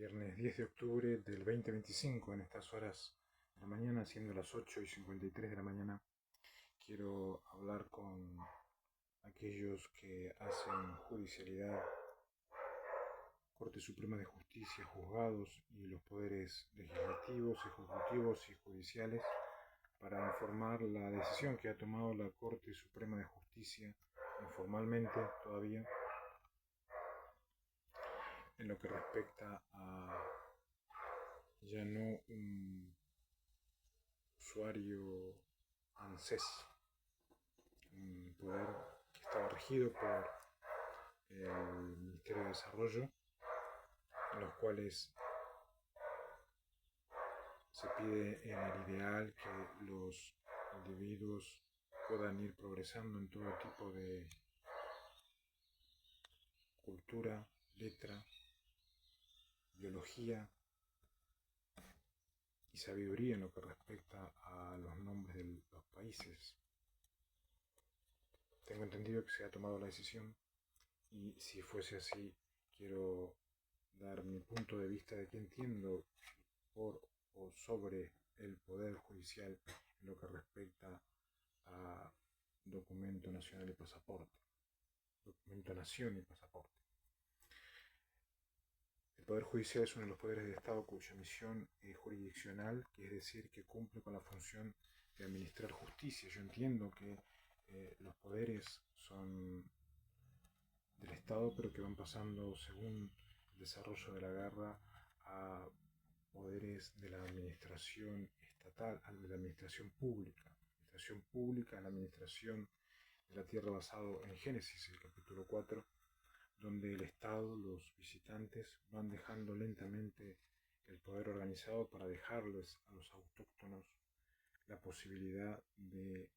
Viernes 10 de octubre del 2025, en estas horas de la mañana, siendo las 8:53 de la mañana, quiero hablar con aquellos que hacen judicialidad, Corte Suprema de Justicia, juzgados y los poderes legislativos, ejecutivos y judiciales, para informar la decisión que ha tomado la Corte Suprema de Justicia, informalmente todavía, en lo que respecta a ya no un usuario ANSES, un poder que estaba regido por el Ministerio de Desarrollo, en los cuales se pide en el ideal que los individuos puedan ir progresando en todo tipo de cultura, letra, biología y sabiduría en lo que respecta a los nombres de los países. Tengo entendido que se ha tomado la decisión y si fuese así, quiero dar mi punto de vista de que entiendo por o sobre el Poder Judicial en lo que respecta a documento nacional y pasaporte, documento nación y pasaporte. El Poder Judicial es uno de los poderes del Estado cuya misión es jurisdiccional, que es decir, que cumple con la función de administrar justicia. Yo entiendo que los poderes son del Estado, pero que van pasando según el desarrollo de la guerra a poderes de la administración estatal, de la administración pública. Administración pública, la administración de la tierra basado en Génesis, el capítulo 4, donde el Estado, los visitantes, van dejando lentamente el poder organizado para dejarles a los autóctonos la posibilidad de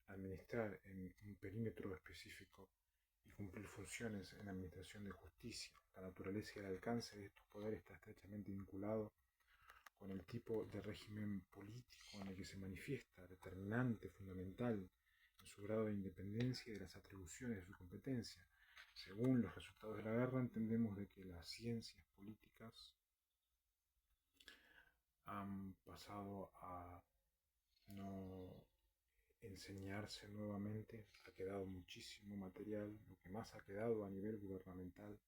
administrar en un perímetro específico y cumplir funciones en la administración de justicia. La naturaleza y el alcance de estos poderes está estrechamente vinculado con el tipo de régimen político en el que se manifiesta, determinante, fundamental en su grado de independencia y de las atribuciones de su competencia. Según los resultados de la guerra, entendemos de que las ciencias políticas han pasado a no enseñarse nuevamente. Ha quedado muchísimo material, lo que más ha quedado a nivel gubernamental,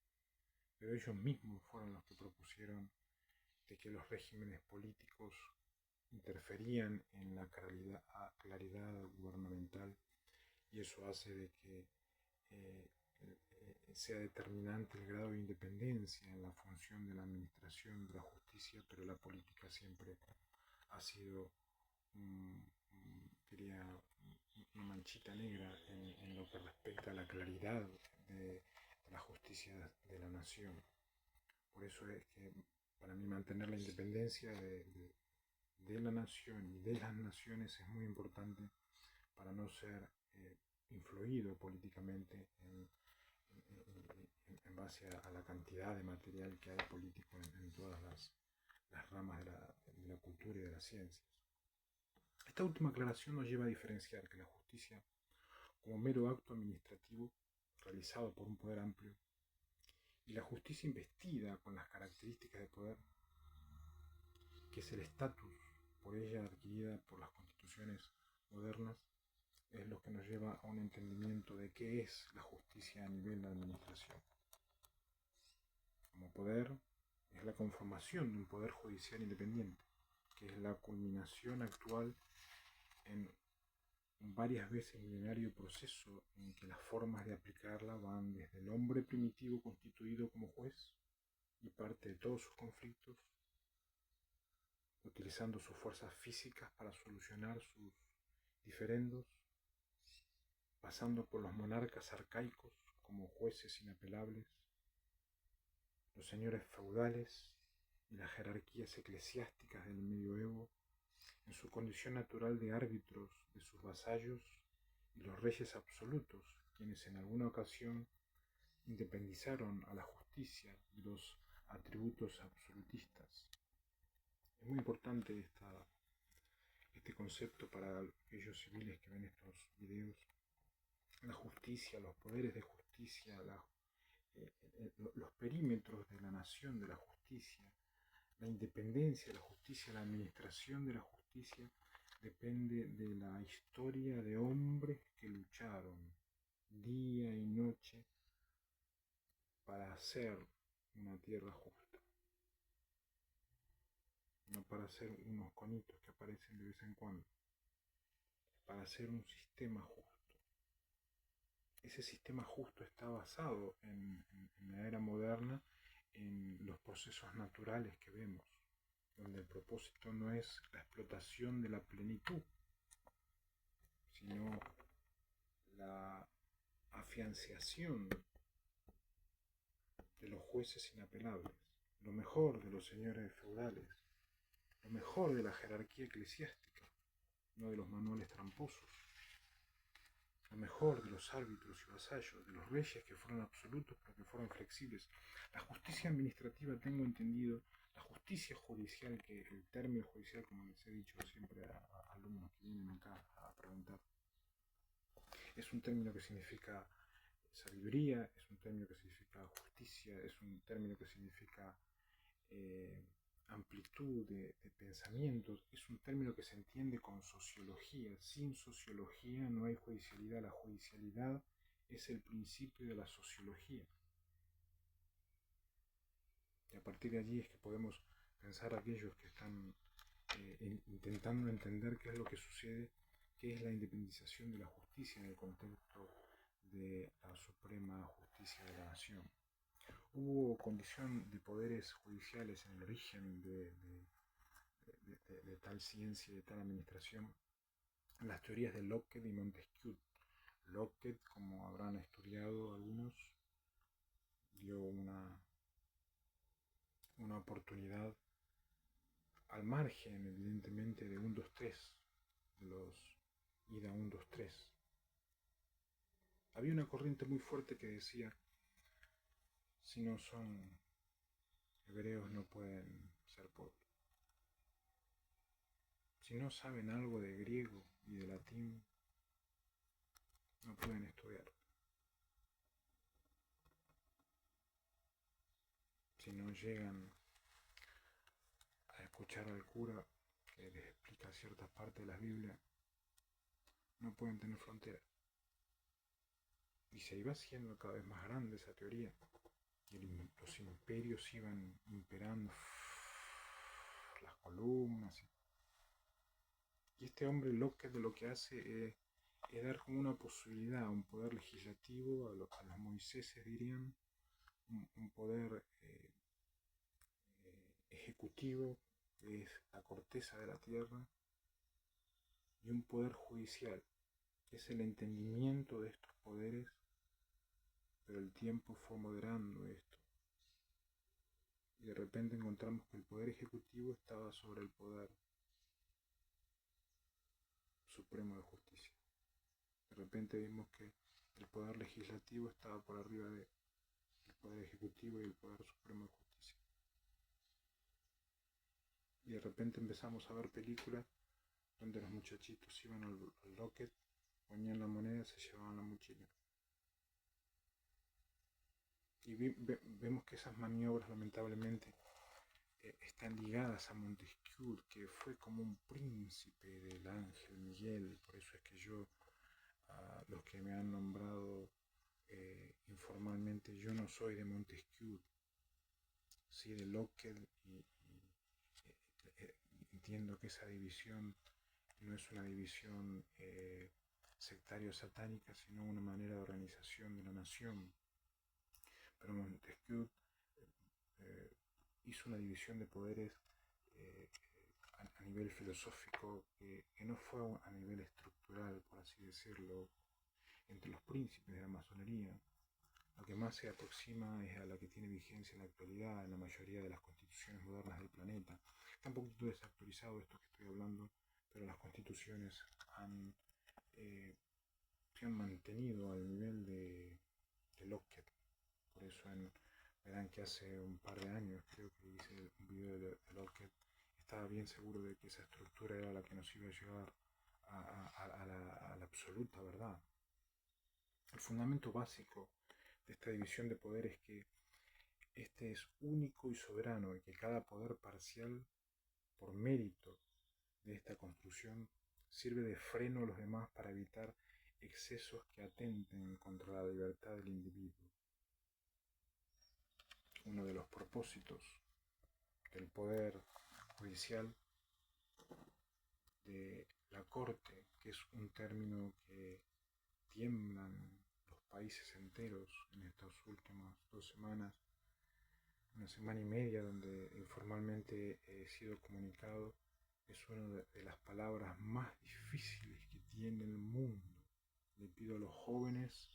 pero ellos mismos fueron los que propusieron de que los regímenes políticos interferían en la claridad gubernamental, y eso hace de que sea determinante el grado de independencia en la función de la administración de la justicia, pero la política siempre ha sido, diría, una manchita negra en lo que respecta a la claridad de la justicia de la nación. Por eso es que para mí mantener la independencia de la nación y de las naciones es muy importante para no ser influido políticamente en base a la cantidad de material que hay político en todas las ramas de la cultura y de las ciencias. Esta última aclaración nos lleva a diferenciar que la justicia, como mero acto administrativo realizado por un poder amplio, y la justicia investida con las características de poder, que es el estatus por ella adquirida por las constituciones modernas, es lo que nos lleva a un entendimiento de qué es la justicia a nivel de administración. Como poder, es la conformación de un poder judicial independiente, que es la culminación actual en un varias veces milenario proceso en que las formas de aplicarla van desde el hombre primitivo constituido como juez y parte de todos sus conflictos, utilizando sus fuerzas físicas para solucionar sus diferendos, pasando por los monarcas arcaicos como jueces inapelables, los señores feudales y las jerarquías eclesiásticas del medioevo en su condición natural de árbitros de sus vasallos, y los reyes absolutos, quienes en alguna ocasión independizaron a la justicia de los atributos absolutistas. Es muy importante este concepto para aquellos civiles que ven estos videos. La justicia, los poderes de justicia, los perímetros de la nación de la justicia La independencia de la justicia, la administración de la justicia, depende de la historia de hombres que lucharon día y noche para hacer una tierra justa, no para hacer unos conitos que aparecen de vez en cuando, para hacer un sistema justo. Ese sistema justo está basado en la era moderna, en los procesos naturales que vemos, donde el propósito no es la explotación de la plenitud, sino la afianzación de los jueces inapelables, lo mejor de los señores feudales, lo mejor de la jerarquía eclesiástica, no de los manuales tramposos, lo mejor de los árbitros y vasallos, de los reyes que fueron absolutos pero que fueron flexibles. La justicia administrativa, tengo entendido, la justicia judicial, que el término judicial, como les he dicho siempre a alumnos que vienen acá a preguntar, es un término que significa sabiduría, es un término que significa justicia, es un término que significa amplitud de pensamientos, es un término que se entiende con sociología. Sin sociología no hay judicialidad. La judicialidad es el principio de la sociología. Y a partir de allí es que podemos pensar aquellos que están intentando entender qué es lo que sucede, qué es la independización de la justicia en el contexto de la suprema justicia de la nación. Hubo condición de poderes judiciales en el origen de tal ciencia y de tal administración, las teorías de Locke y Montesquieu. Locke, como habrán estudiado algunos, dio una oportunidad al margen, evidentemente, de 1, 2, 3, de los Ida 1, 2, 3. Había una corriente muy fuerte que decía, si no son hebreos no pueden ser pobres. Si no saben algo de griego y de latín, no pueden estudiar. Si no llegan a escuchar al cura que les explica ciertas partes de la Biblia, no pueden tener frontera. Y se iba haciendo cada vez más grande esa teoría. Y los imperios iban imperando, las columnas. Y este hombre Locke de lo que hace es dar como una posibilidad, un poder legislativo, a los Moiséses dirían, un poder ejecutivo, que es la corteza de la tierra, y un poder judicial, que es el entendimiento de estos poderes, pero el tiempo fue moderando esto. Y de repente encontramos que el poder ejecutivo estaba sobre el poder supremo de justicia. De repente vimos que el poder legislativo estaba por arriba del poder ejecutivo y el poder supremo de justicia. Y de repente empezamos a ver películas donde los muchachitos iban al locket, ponían la moneda y se llevaban la mochila. Y vemos que esas maniobras lamentablemente están ligadas a Montesquieu, que fue como un príncipe del ángel Miguel. Por eso es que yo, los que me han nombrado informalmente, yo no soy de Montesquieu, sí de Locke, y entiendo que esa división no es una división sectario-satánica, sino una manera de organización de la nación. Pero Montesquieu hizo una división de poderes a nivel filosófico que no fue a nivel estructural, por así decirlo, entre los príncipes de la masonería. Lo que más se aproxima es a la que tiene vigencia en la actualidad en la mayoría de las constituciones modernas del planeta. Está un poquito desactualizado esto que estoy hablando, pero las constituciones se han mantenido al nivel de Locke. Por eso verán que hace un par de años creo que hice un video de Locke. Estaba bien seguro de que esa estructura era la que nos iba a llevar a la absoluta verdad. El fundamento básico de esta división de poderes es que este es único y soberano y que cada poder parcial, por mérito de esta construcción, sirve de freno a los demás para evitar excesos que atenten contra la libertad del individuo. Uno de los propósitos del poder judicial, de la corte, que es un término que tiemblan los países enteros en estas últimas 2 semanas, una semana y media donde informalmente he sido comunicado, es una de las palabras más difíciles que tiene el mundo. Le pido a los jóvenes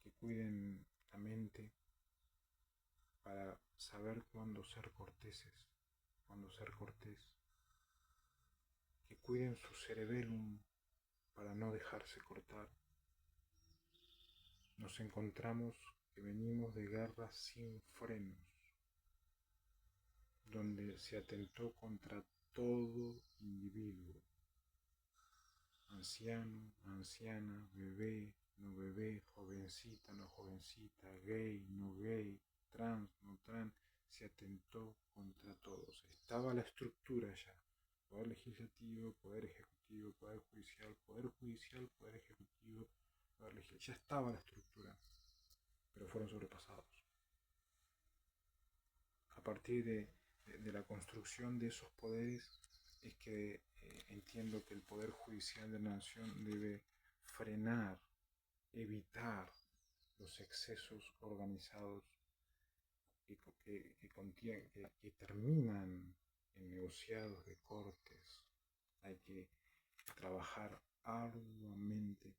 que cuiden la mente para saber cuándo ser corteses, cuándo ser cortés, que cuiden su cerebellum para no dejarse cortar. Nos encontramos que venimos de guerras sin frenos, donde se atentó contra todo individuo, anciano, anciana, bebé, no bebé, jovencita, no jovencita, gay, no gay, trans, no trans, se atentó contra todos. Estaba la estructura ya, poder legislativo, poder ejecutivo, poder judicial, poder ejecutivo, poder legislativo, ya estaba la estructura, pero fueron sobrepasados. A partir de la construcción de esos poderes es que entiendo que el Poder Judicial de la Nación debe frenar, evitar los excesos organizados que terminan en negociados de cortes. Hay que trabajar arduamente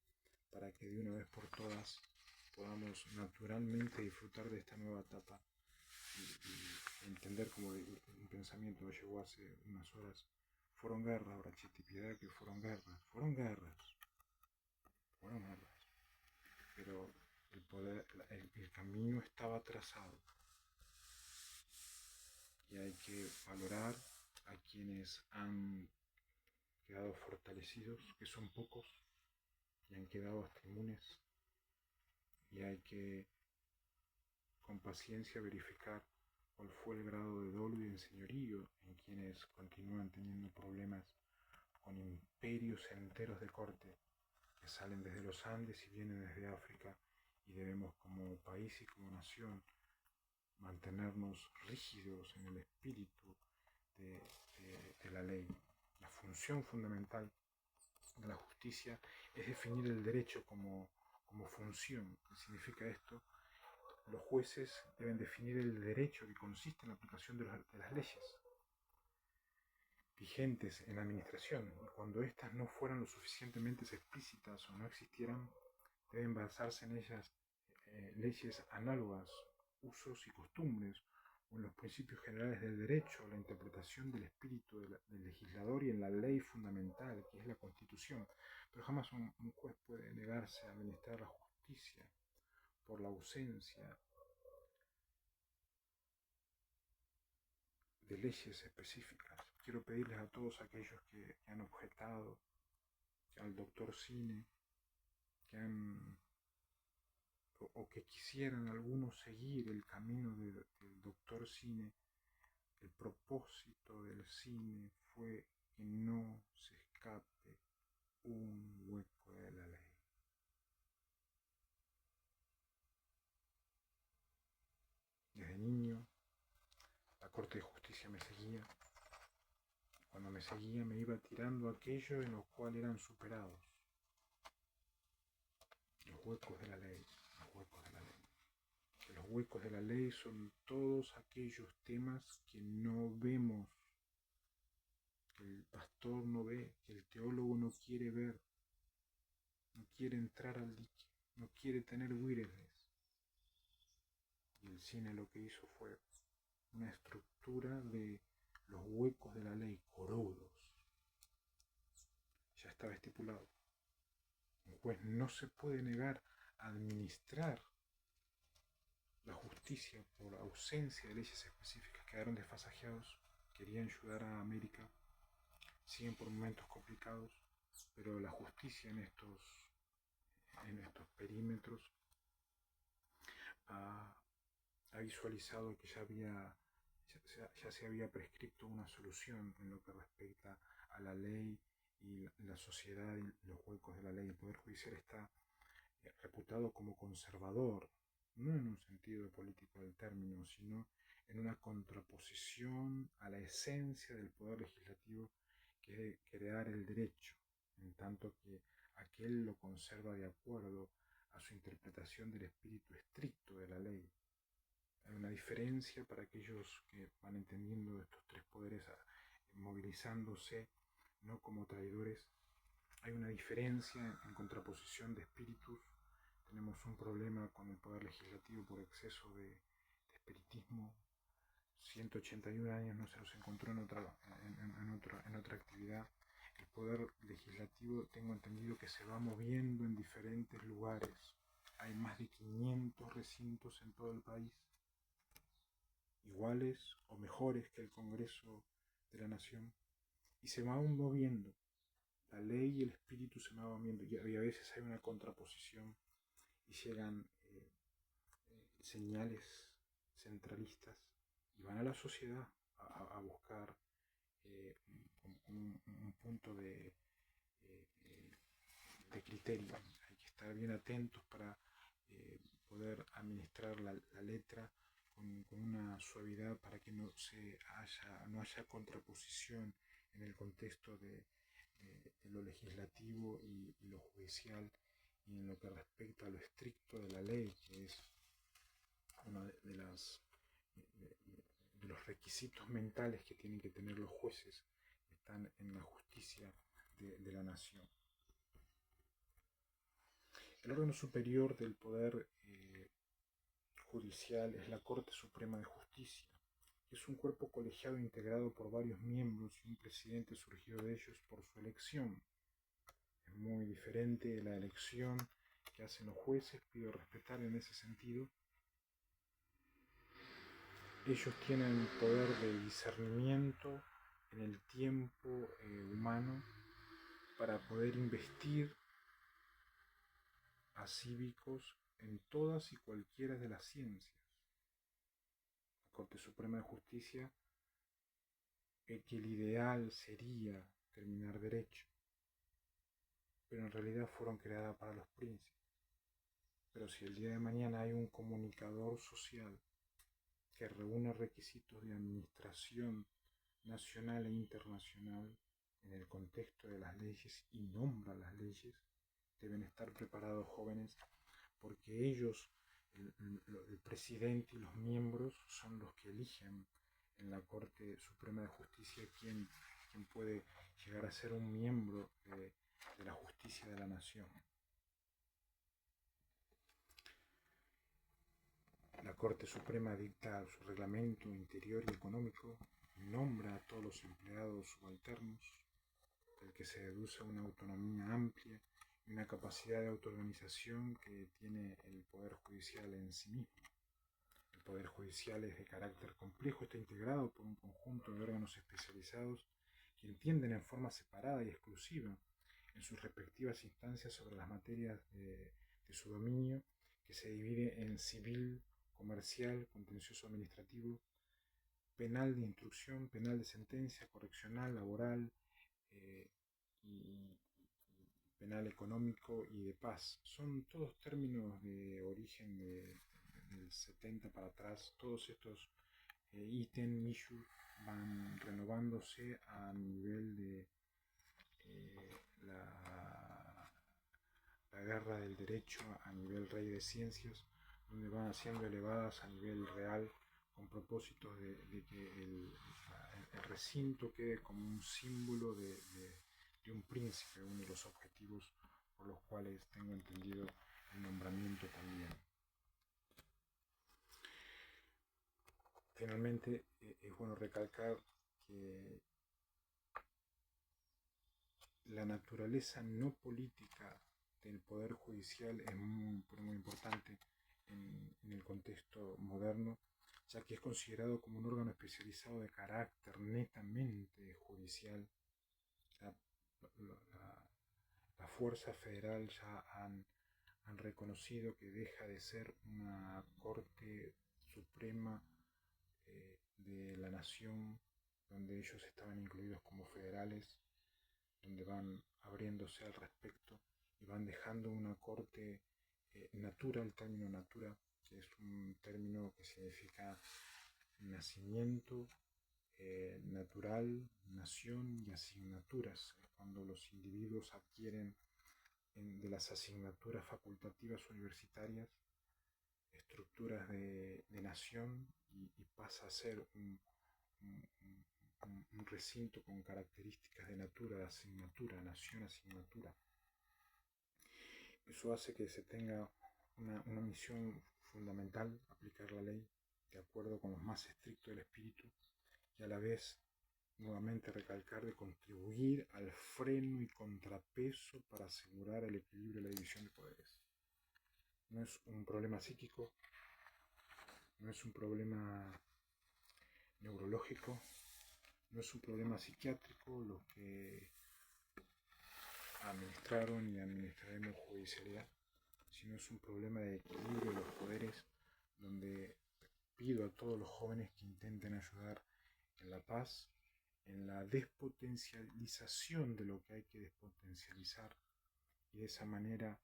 para que de una vez por todas podamos naturalmente disfrutar de esta nueva etapa y entender como un pensamiento que llegó hace unas horas. Fueron guerras, Brachiti, piedad que fueron guerras, pero el poder, el camino estaba trazado y hay que valorar a quienes han quedado fortalecidos, que son pocos, y han quedado hasta inmunes, y hay que con paciencia verificar cuál fue el grado de dolo y de señorío en quienes continúan teniendo problemas con imperios enteros de corte que salen desde los Andes y vienen desde África, y debemos como país y como nación mantenernos rígidos en el espíritu de la ley. La función fundamental de la justicia es definir el derecho como función. ¿Qué significa esto? Los jueces deben definir el derecho que consiste en la aplicación de las leyes vigentes en la administración, y cuando éstas no fueran lo suficientemente explícitas o no existieran, deben basarse en ellas leyes análogas, usos y costumbres, o en los principios generales del derecho, la interpretación del espíritu del legislador y en la ley fundamental, que es la Constitución. Pero jamás un juez puede negarse a administrar la justicia por la ausencia de leyes específicas. Quiero pedirles a todos aquellos que han objetado, al doctor Cine, que han o que quisieran algunos seguir el camino del doctor Cine. El propósito del cine fue que no se escape un hueco de la ley. Desde niño, la Corte de Justicia me seguía. Cuando me seguía me iba tirando aquello en los cuales eran superados. Los huecos de la ley, los huecos de la ley. Que los huecos de la ley son todos aquellos temas que no vemos, que el pastor no ve, que el teólogo no quiere ver, no quiere entrar al dique, no quiere tener wireless. Y el cine lo que hizo fue una estructura de los huecos de la ley, corudos. Ya estaba estipulado. Un juez no se puede negar a administrar la justicia por ausencia de leyes específicas. Quedaron desfasajeados, querían ayudar a América, siguen por momentos complicados, pero la justicia en estos perímetros ha visualizado que ya se había prescripto una solución en lo que respecta a la ley y la sociedad y los huecos de la ley. El Poder Judicial está reputado como conservador, no en un sentido político del término, sino en una contraposición a la esencia del Poder Legislativo, que es crear el derecho, en tanto que aquel lo conserva de acuerdo a su interpretación del espíritu estricto de la ley. Hay una diferencia para aquellos que van entendiendo estos tres poderes, movilizándose no como traidores. Hay una diferencia en contraposición de espíritus. Tenemos un problema con el Poder Legislativo por exceso de espiritismo. 181 años no se los encontró en otra actividad. El Poder Legislativo, tengo entendido que se va moviendo en diferentes lugares. Hay más de 500 recintos en todo el país, iguales o mejores que el Congreso de la Nación, y se van moviendo. La ley y el espíritu se van moviendo, y a veces hay una contraposición y llegan señales centralistas y van a la sociedad a buscar un punto eh, de criterio. Hay que estar bien atentos para poder administrar la letra con una suavidad para que no haya contraposición en el contexto de lo legislativo y lo judicial, y en lo que respecta a lo estricto de la ley, que es uno de los requisitos mentales que tienen que tener los jueces que están en la justicia de la nación. El órgano superior del poder judicial es la Corte Suprema de Justicia, que es un cuerpo colegiado integrado por varios miembros y un presidente surgido de ellos por su elección. Es muy diferente de la elección que hacen los jueces, pido respetar en ese sentido. Ellos tienen poder de discernimiento en el tiempo humano para poder investir a cívicos en todas y cualquiera de las ciencias. La Corte Suprema de Justicia, que el ideal sería terminar derecho, pero en realidad fueron creadas para los príncipes. Pero si el día de mañana hay un comunicador social que reúne requisitos de administración nacional e internacional en el contexto de las leyes y nombra las leyes, deben estar preparados jóvenes, porque ellos, el presidente y los miembros, son los que eligen en la Corte Suprema de Justicia quién puede llegar a ser un miembro de la justicia de la nación. La Corte Suprema dicta su reglamento interior y económico, nombra a todos los empleados subalternos, del que se deduce una autonomía amplia y una capacidad de autoorganización que tiene el Poder Judicial en sí mismo. El Poder Judicial es de carácter complejo, está integrado por un conjunto de órganos especializados que entienden en forma separada y exclusiva en sus respectivas instancias sobre las materias de su dominio, que se divide en civil, comercial, contencioso administrativo, penal de instrucción, penal de sentencia, correccional, laboral y penal económico y de paz. Son todos términos de origen del 70 para atrás. Todos estos issues van renovándose a nivel de la guerra del derecho a nivel rey de ciencias, donde van siendo elevadas a nivel real con propósitos de que el recinto quede como un símbolo de un príncipe, uno de los objetivos por los cuales tengo entendido el nombramiento también. Finalmente, es bueno recalcar que la naturaleza no política del Poder Judicial es muy importante en el contexto moderno, ya que es considerado como un órgano especializado de carácter netamente judicial. La, la fuerza federal ya han reconocido que deja de ser una corte suprema de la nación, donde ellos estaban incluidos como federales, donde van abriéndose al respecto y van dejando una corte natura, el término natura, que es un término que significa nacimiento, natural, nación y asignaturas. Es cuando los individuos adquieren de las asignaturas facultativas universitarias estructuras de nación y pasa a ser un recinto con características de natura, de asignatura, nación, asignatura. Eso hace que se tenga una misión fundamental, aplicar la ley de acuerdo con los más estrictos del espíritu, y a la vez, nuevamente recalcar, de contribuir al freno y contrapeso para asegurar el equilibrio y la división de poderes. No es un problema psíquico, no es un problema neurológico, no es un problema psiquiátrico lo que administraron y administraremos judicialidad, sino es un problema de equilibrio de los poderes, donde pido a todos los jóvenes que intenten ayudar en la paz, en la despotencialización de lo que hay que despotencializar, y de esa manera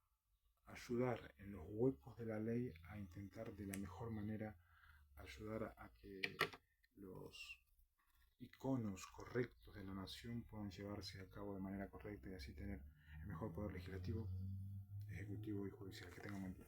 ayudar en los huecos de la ley a intentar de la mejor manera ayudar a que los iconos correctos de la nación puedan llevarse a cabo de manera correcta y así tener el mejor poder legislativo, ejecutivo y judicial. Que tengan buen día.